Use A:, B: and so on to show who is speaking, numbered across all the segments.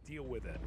A: deal with it.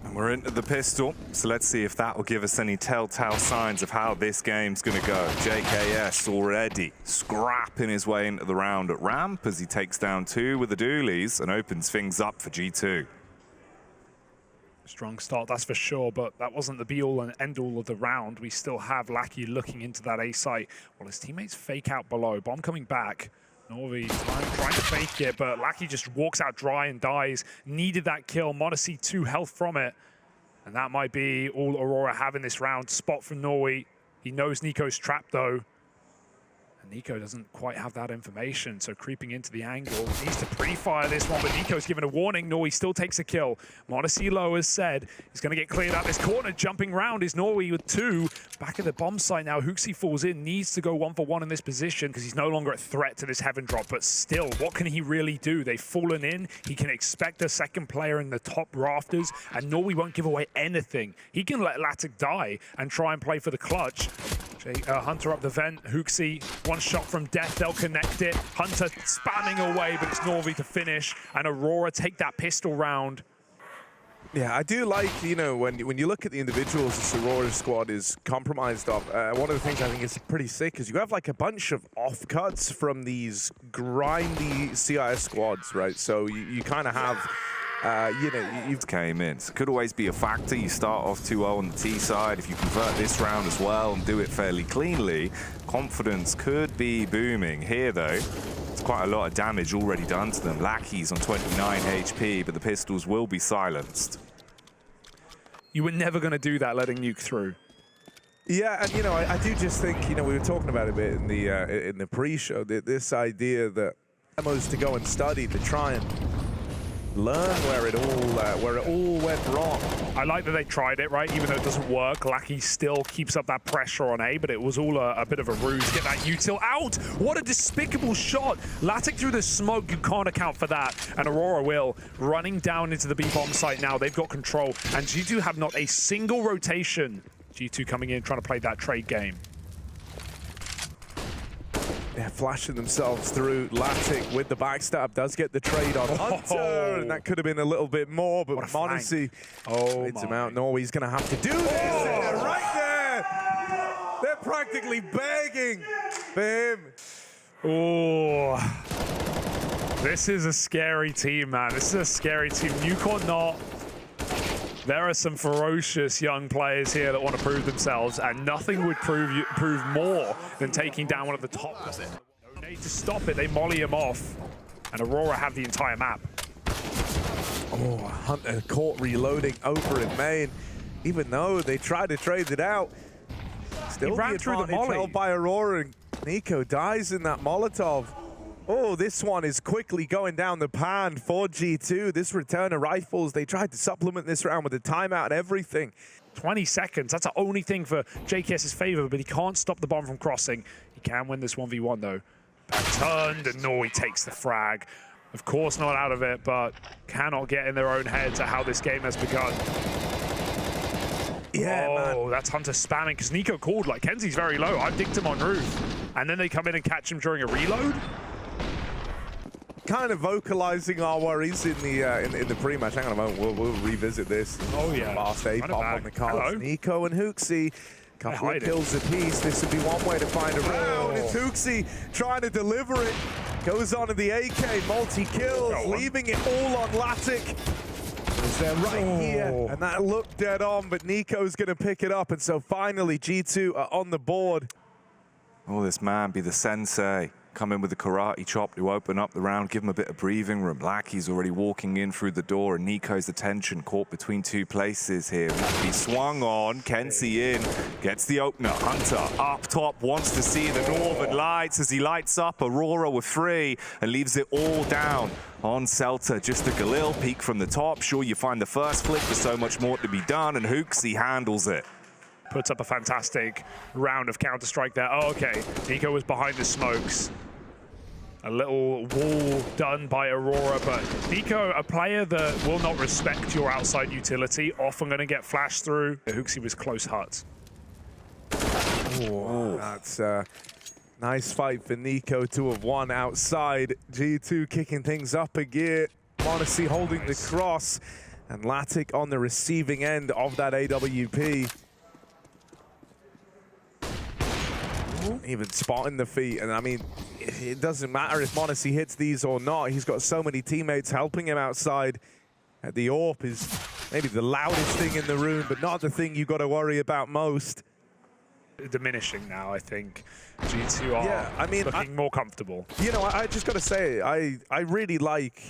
B: And we're into the pistol, so let's see if that will give us any telltale signs of how this game's going to go. JKS already scrapping his way into the round at ramp as he takes down 2 with the dualies and opens things up for G2.
A: Strong start, that's for sure, but that wasn't the be-all and end-all of the round. We still have Lackey looking into that A site while his teammates fake out below. Bomb coming back. NaVi trying to fake it, but Lackey just walks out dry and dies. Needed that kill. Modesty 2 health from it. And that might be all Aurora have in this round. Spot from NaVi. He knows Nico's trapped though. And Nico doesn't quite have that information, so creeping into the angle. Needs to pre-fire this one, but Nico's given a warning. NaVi still takes a kill. Modesty low has said he's going to get cleared out this corner. Jumping round is NaVi with 2. Back at the bomb site now. Hooksy falls in, needs to go 1-for-1 in this position because he's no longer a threat to this heaven drop. But still, what can he really do? They've fallen in. He can expect a second player in the top rafters, and NaVi won't give away anything. He can let Latic die and try and play for the clutch. Hunter up the vent. Hooksy, one shot from death. They'll connect it. Hunter spamming away, but it's NaVi to finish. And Aurora take that pistol round.
C: Yeah, I do like, you know, when you look at the individuals this Aurora squad is compromised of, one of the things I think is pretty sick is you have like a bunch of offcuts from these grindy CIS squads, right? So you kind of have, you know, you've
B: Came in. So could always be a factor. You start off 2-0 on the T side. If you convert this round as well and do it fairly cleanly, confidence could be booming. Here, though, it's quite a lot of damage already done to them. Lackey's on 29 HP, but the pistols will be silenced.
A: You were never going to do that, letting Nuke through.
C: Yeah, and you know, I do just think, you know, we were talking about it a bit in the pre-show, this idea that demos to go and study, to try and learn where it all went wrong.
A: I like that they tried it, right? Even though it doesn't work, Lackey still keeps up that pressure on A, but it was all a bit of a ruse. Get that util out! What a despicable shot! Latic through the smoke, you can't account for that. And Aurora will, running down into the B-bomb site now. They've got control, and G2 have not a single rotation. G2 coming in, trying to play that trade game.
C: Yeah, flashing themselves through. Latic with the backstab does get the trade on Hunter, and that could have been a little bit more, but Modesty hits him out. NaVi's going to have to do this. They're right there. They're practically begging for him.
A: Oh, this is a scary team, man. This is a scary team. Nuke or not, there are some ferocious young players here that want to prove themselves, and nothing would prove more than taking down one of the top. No need to stop it. They molly him off, and Aurora have the entire map.
C: Oh, Hunter caught reloading over in main. Even though they tried to trade it out, still
A: he ran through the molly
C: held by Aurora, and Nico dies in that Molotov. Oh, this one is quickly going down the pan for G2. This return of rifles, they tried to supplement this round with the timeout and everything.
A: 20 seconds, that's the only thing for JKS's favor, but he can't stop the bomb from crossing. He can win this 1v1 though. Back turned, and NaVi takes the frag. Of course not out of it, but cannot get in their own heads at how this game has begun.
C: Yeah, man.
A: That's Hunter spamming, because Nico called like, Kenzie's very low, I've dicked him on roof. And then they come in and catch him during a reload?
C: Kind of vocalizing our worries in the pre-match. Hang on a moment, we'll revisit this.
A: Oh yeah.
C: Last A bomb on the cards. Nico and Hooksy, couple of kills apiece. This would be one way to find a round. It's Hooksy trying to deliver it. Goes on to the AK, multi-kills, leaving it all on Latic. They're right here, and that looked dead on, but Nico's gonna pick it up, and so finally G2 are on the board.
B: Oh, this man be the sensei. Come in with the karate chop to open up the round, give him a bit of breathing room. Lackey's already walking in through the door, and Nico's attention caught between 2 places here. He swung on, Kenzie in, gets the opener. Hunter up top, wants to see the northern lights as he lights up Aurora with 3 and leaves it all down on Celta. Just a Galil peek from the top. Sure, you find the first flick, there's so much more to be done, and Hooksy handles it.
A: Puts up a fantastic round of Counter-Strike there. Oh, okay. Nico was behind the smokes. A little wall done by Aurora, but Nico, a player that will not respect your outside utility, often going to get flashed through. Hooksy was close hut.
C: Oh, that's Nice fight for Nico to have won outside. G2 kicking things up a gear. m0NESY holding the cross. And Fnatic on the receiving end of that AWP. Even spotting the feet. And I mean, it doesn't matter if m0NESY hits these or not. He's got so many teammates helping him outside. The AWP is maybe the loudest thing in the room, but not the thing you've got to worry about most.
A: Diminishing now, I think. G2 are looking more comfortable. You know,
C: I just got to say, I really like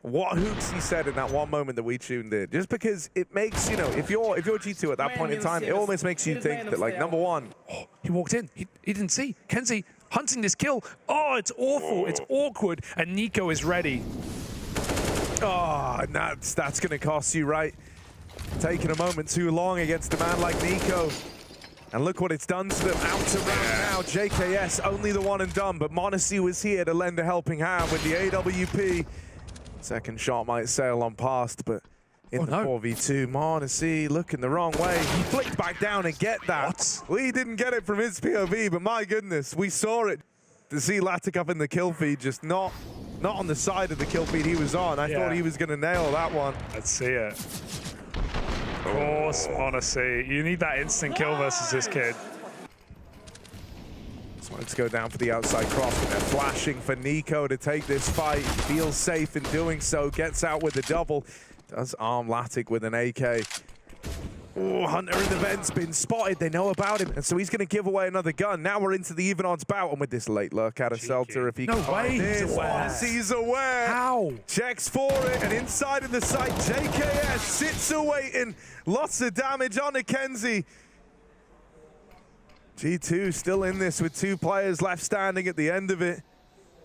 C: what HooXi said in that one moment that we tuned in. Just because it makes, you know, if you're G2 at that point in time, it almost makes you think that, like, number one.
A: Oh, he walked in. He didn't see. Kenzie hunting this kill. Oh, it's awful. It's awkward. And Nico is ready.
C: Oh, and that's going to cost you, right? Taking a moment too long against a man like Nico. And look what it's done to them. Out to round now. JKS only the one and done, but m0NESY was here to lend a helping hand with the AWP. Second shot might sail on past, but in the 4v2, m0NESY looking the wrong way. He flicked back down and get that.
A: What?
C: We didn't get it from his POV, but my goodness, we saw it. To see Fnatic up in the kill feed, just not on the side of the kill feed he was on. I thought he was going to nail that one.
A: Let's see it. Of course, m0NESY. You need that instant kill versus this kid.
C: Just wanted to go down for the outside cross, but they're flashing for Nico to take this fight. Feels safe in doing so. Gets out with a double. Does arm Fnatic with an AK. Oh, Hunter in the vent's been spotted. They know about him, and so he's going to give away another gun. Now we're into the even odds bout, and with this late lurk out of Selter, if he can find this, he's aware.
A: How?
C: Checks for it, and inside of the site, JKS sits awaiting. Lots of damage on Kenzie. G2 still in this with 2 players left standing at the end of it.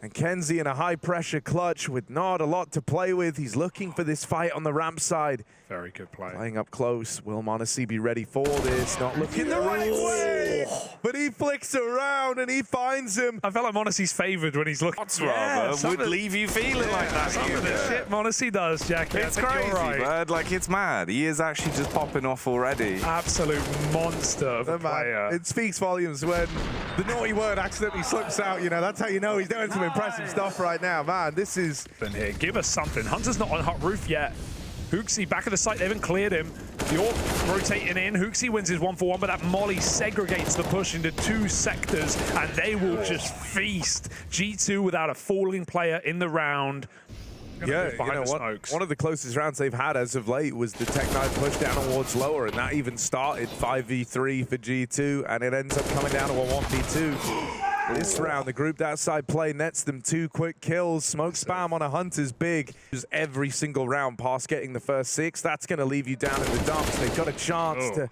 C: And Kenzie in a high-pressure clutch with not a lot to play with. He's looking for this fight on the ramp side.
A: Very good play.
C: Playing up close. Will m0NESY be ready for this? Not looking the right way. But he flicks around and he finds him.
A: I felt like m0NESY's favored when he's looking.
B: Would leave you feeling like that.
A: Some of the shit m0NESY does, Jackie.
B: It's crazy, man. Like, it's mad. He is actually just popping off already.
A: Absolute monster of a player.
C: It speaks volumes when the naughty word accidentally slips out. You know, that's how you know he's doing some impressive stuff right now, man. This is...
A: Here, give us something. Hunter's not on hot roof yet. HooXi back at the site, they haven't cleared him. The AWP rotating in. HooXi wins his 1-for-1, but that molly segregates the push into 2 sectors, and they will just feast. G2 without a falling player in the round.
C: Yeah, you know what? One of the closest rounds they've had as of late was the Tech9 push down towards lower, and that even started 5v3 for G2, and it ends up coming down to a 1v2. This round, the grouped outside play nets them 2 quick kills. Smoke spam on a Hunter's big. Just every single round past getting the first 6. That's going to leave you down in the dumps. They've got a chance to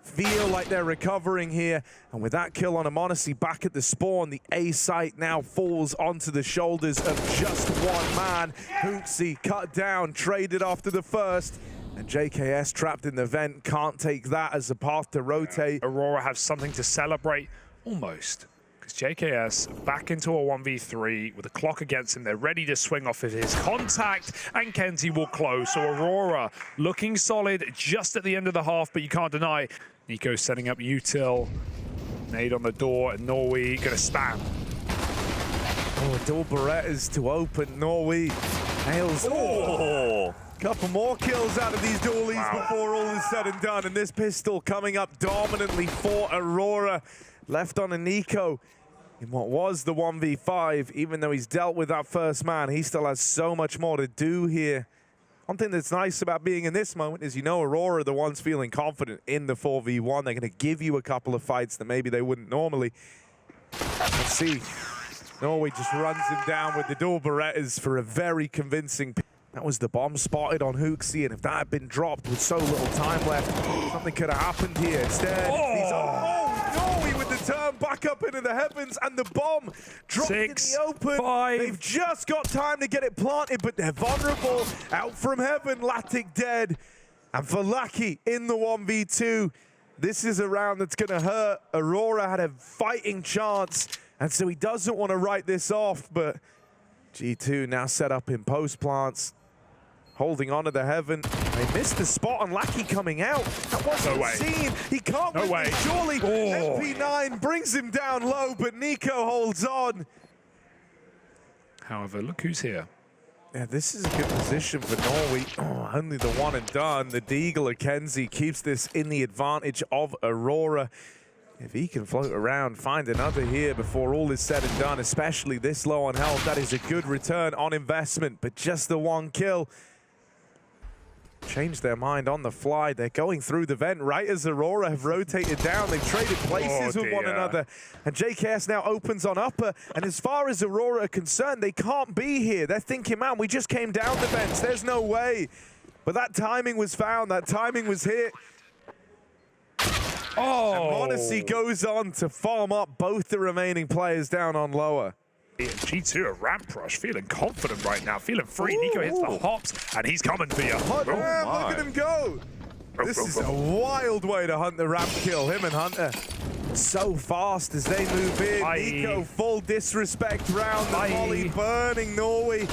C: feel like they're recovering here. And with that kill on a m0NESY back at the spawn, the A site now falls onto the shoulders of just one man. HooXi cut down, traded after the first. And JKS trapped in the vent, can't take that as a path to rotate.
A: Aurora have something to celebrate, almost. Because JKS back into a 1v3 with the clock against him. They're ready to swing off of his contact, and Kenzie will close. So Aurora looking solid just at the end of the half, but you can't deny. Nico setting up util. Nade on the door, and Norway gonna spam.
C: Oh, dual Berettas to open. Norway nails. Oh! Couple more kills out of these dualies before all is said and done. And this pistol coming up dominantly for Aurora. Left on a Nico in what was the 1v5. Even though he's dealt with that first man, he still has so much more to do here. One thing that's nice about being in this moment is, you know, Aurora are the ones feeling confident in the 4v1. They're going to give you a couple of fights that maybe they wouldn't normally. Let's see. Norway just runs him down with the dual Berettas for a very convincing. That was the bomb spotted on HooXi, and if that had been dropped with so little time left, something could have happened here. Instead, he's Norway with the turn back up into the heavens, and the bomb dropped in the open.
A: 5.
C: They've just got time to get it planted, but they're vulnerable. Out from heaven, Fnatic dead. And for Lucky in the 1v2, this is a round that's going to hurt. Aurora had a fighting chance, and so he doesn't want to write this off, but G2 now set up in post plants. holding on to the heaven. They missed the spot on Lackey coming out. That wasn't seen. He can't win this, surely. MP9 brings him down low, but Nico holds on.
A: However, look who's here.
C: Yeah, this is a good position for Norway. Oh, only the one and done. The Deagle of Kenzie keeps this in the advantage of Aurora. If he can float around, find another here before all is said and done, especially this low on health, that is a good return on investment, but just the one kill. Changed their mind on the fly. They're going through the vent right as Aurora have rotated down. They've traded places with one another. And JKS now opens on upper. And as far as Aurora are concerned, they can't be here. They're thinking, man, we just came down the vents. There's no way. But that timing was found. That timing was hit. And m0NESY goes on to farm up both the remaining players down on lower.
A: G2 a ramp rush, feeling confident right now, feeling free. Nico hits the hops, and he's coming for you.
C: Look at him go. This is a wild way to hunt the ramp kill, him and Hunter. So fast as they move in. Nico, full disrespect round the volley, burning Norway.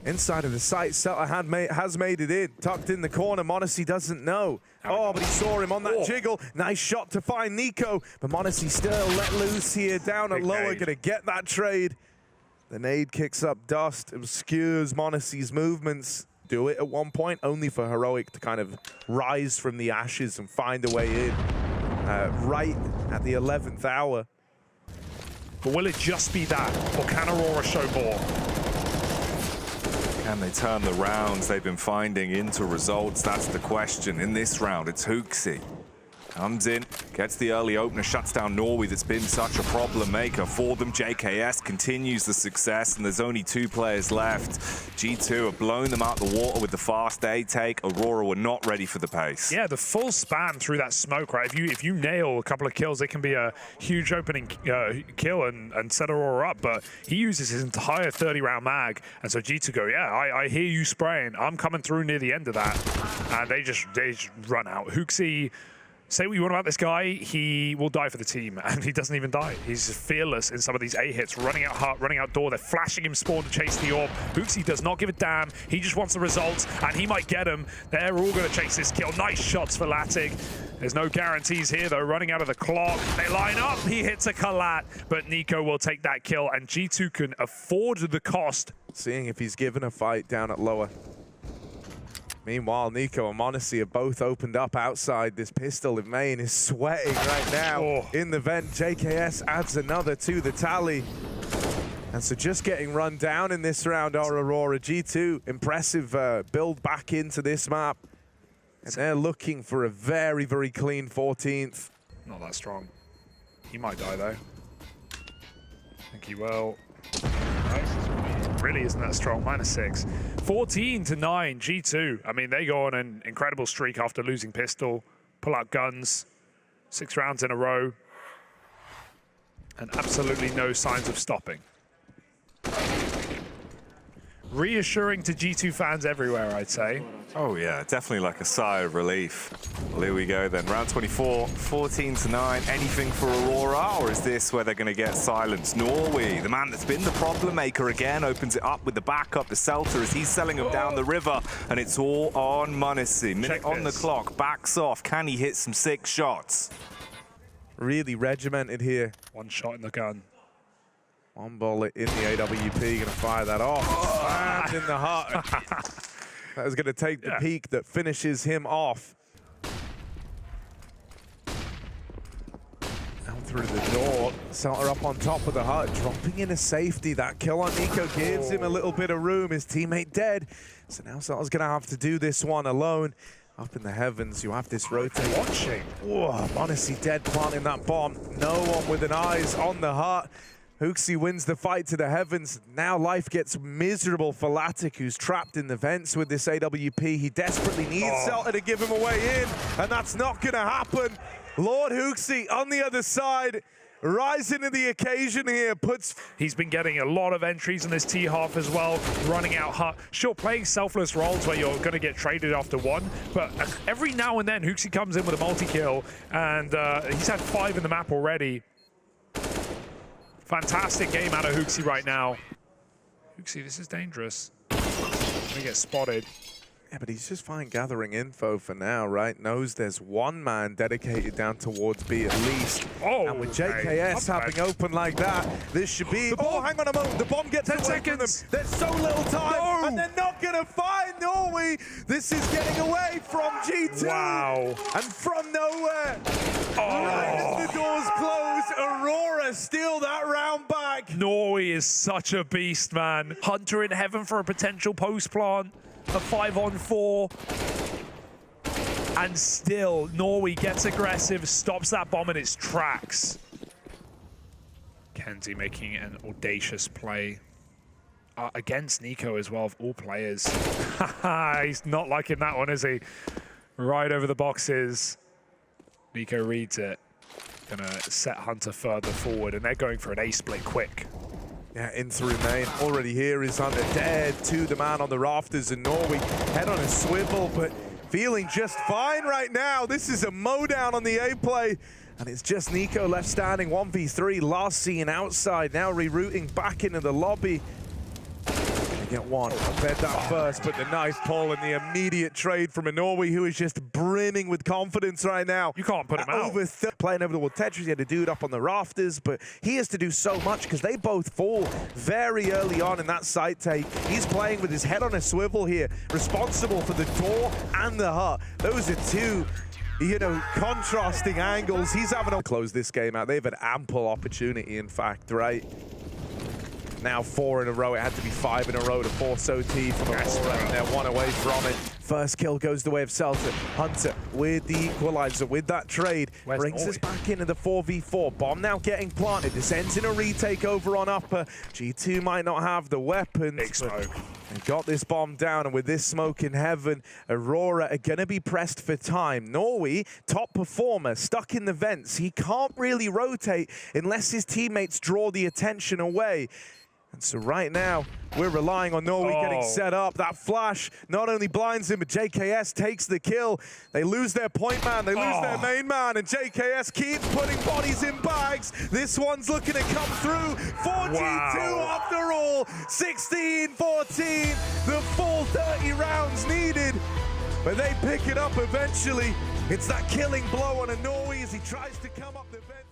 C: Inside of the site, Sutter has made it in. Tucked in the corner, m0NESY doesn't know. Oh, but he saw him on that jiggle. Nice shot to find Nico. But m0NESY still let loose here, down at lower, gonna get that trade. The nade kicks up dust, obscures m0NESY's movements. Do it at one point, only for Heroic to kind of rise from the ashes and find a way in. Right at the 11th hour.
A: But will it just be that, or can Aurora show more?
B: Can they turn the rounds they've been finding into results? That's the question. In this round, it's HooXi. Comes in, gets the early opener, shuts down Norway that's been such a problem maker for them. JKS continues the success, and there's only 2 players left. G2 have blown them out the water with the fast A take. Aurora were not ready for the pace.
A: Yeah, the full span through that smoke, right? If you nail a couple of kills, it can be a huge opening kill and set Aurora up, but he uses his entire 30-round mag, and so G2 go, yeah, I hear you spraying. I'm coming through near the end of that, and they just run out. HooXi, say what you want about this guy, he will die for the team, and he doesn't even die. He's fearless in some of these A hits, running out hut, running out door. They're flashing him spawn to chase the orb. HooXi does not give a damn. He just wants the results, and he might get them. They're all going to chase this kill. Nice shots for Fnatic. There's no guarantees here, though. Running out of the clock. They line up. He hits a collat, but Nico will take that kill, and G2 can afford the cost.
C: Seeing if he's given a fight down at lower. Meanwhile, Nico and m0NESY have both opened up outside. This pistol in main is sweating right now in the vent. JKS adds another to the tally. And so just getting run down in this round are Aurora. G2, impressive build back into this map. And they're looking for a very, very clean 14th.
A: Not that strong. He might die, though. I think he will. Really isn't that strong, -6. 14-9, G2. I mean, they go on an incredible streak after losing pistol, pull out guns, 6 rounds in a row, and absolutely no signs of stopping. Reassuring to G2 fans everywhere, I'd say.
B: Oh yeah, definitely like a sigh of relief. Well, here we go then. Round 24, 14-9. Anything for Aurora, or is this where they're going to get silenced? Norway, the man that's been the problem maker again, opens it up with the backup. The Celta as he's selling them down the river, and it's all on m0NESY. Minute on the clock, backs off. Can he hit some 6 shots?
C: Really regimented here.
A: 1 shot in the gun.
C: 1 bullet in the AWP, gonna fire that off. And in the heart. That was gonna take the peak that finishes him off. Down through the door, Celta up on top of the hut, dropping in a safety. That kill on Nico gives him a little bit of room. His teammate dead. So now Celta's gonna have to do this one alone. Up in the heavens, you have this rotate.
A: Watching.
C: Whoa, m0NESY dead planting that bomb. No one with an eyes on the hut. HooXi wins the fight to the heavens. Now life gets miserable for Fnatic, who's trapped in the vents with this AWP. He desperately needs Celta to give him a way in, and that's not gonna happen. Lord HooXi on the other side, rising to the occasion here,
A: He's been getting a lot of entries in this T-half as well, running out hut. Sure, playing selfless roles where you're gonna get traded after 1, but every now and then HooXi comes in with a multi-kill, and he's had 5 in the map already. Fantastic game out of HooXi right now. HooXi, this is dangerous. gonna get spotted.
C: Yeah, but he's just fine gathering info for now, right? Knows there's one man dedicated down towards B at least.
A: Oh,
C: and with JKS having open like that, this should be... Oh, hang on a moment. The bomb gets
A: 10
C: away
A: seconds.
C: from them. There's so little time, and they're not going to find Norway. This is getting away from G2.
A: Wow.
C: And from nowhere, right as the doors close, Aurora steal that round back.
A: Norway is such a beast, man. Hunter in heaven for a potential post plant. A 5-on-4, and still Norway gets aggressive, stops that bomb in its tracks. Kenzie making an audacious play against NiKo as well, of all players. He's not liking that one, is he? Right over the boxes. NiKo reads it. Gonna set Hunter further forward, and they're going for an A split quick.
C: Yeah, in through main. Already here is Hunter dead to the man on the rafters, and Norway head on a swivel, but feeling just fine right now. This is a mowdown on the A play, and it's just NiKo left standing. 1v3, last seen outside, now rerouting back into the lobby. Get one, fed that first, but the nice pull and the immediate trade from a Norway who is just brimming with confidence right now.
A: You can't put him out.
C: Playing over the wall Tetris, he had a dude up on the rafters, but he has to do so much because they both fall very early on in that site take. He's playing with his head on a swivel here, responsible for the door and the hut. Those are two, you know, contrasting angles. He's having to close this game out. They've had ample opportunity, in fact, right? Now 4 in a row. It had to be 5 in a row to force OT from Aurora, and they're 1 away from it. First kill goes the way of Celta. Hunter with the equalizer, with that trade, brings us back into the 4v4. Bomb now getting planted. This ends in a retake over on upper. G2 might not have the weapons.
A: Big smoke.
C: They got this bomb down, and with this smoke in heaven, Aurora are going to be pressed for time. Norway, top performer, stuck in the vents. He can't really rotate unless his teammates draw the attention away. And so right now, we're relying on Norway getting set up. That flash not only blinds him, but JKS takes the kill. They lose their point man, they lose their main man, and JKS keeps putting bodies in bags. This one's looking to come through. 42 after all, 16-14, the full 30 rounds needed. But they pick it up eventually. It's that killing blow on a Norway as he tries to come up the bench.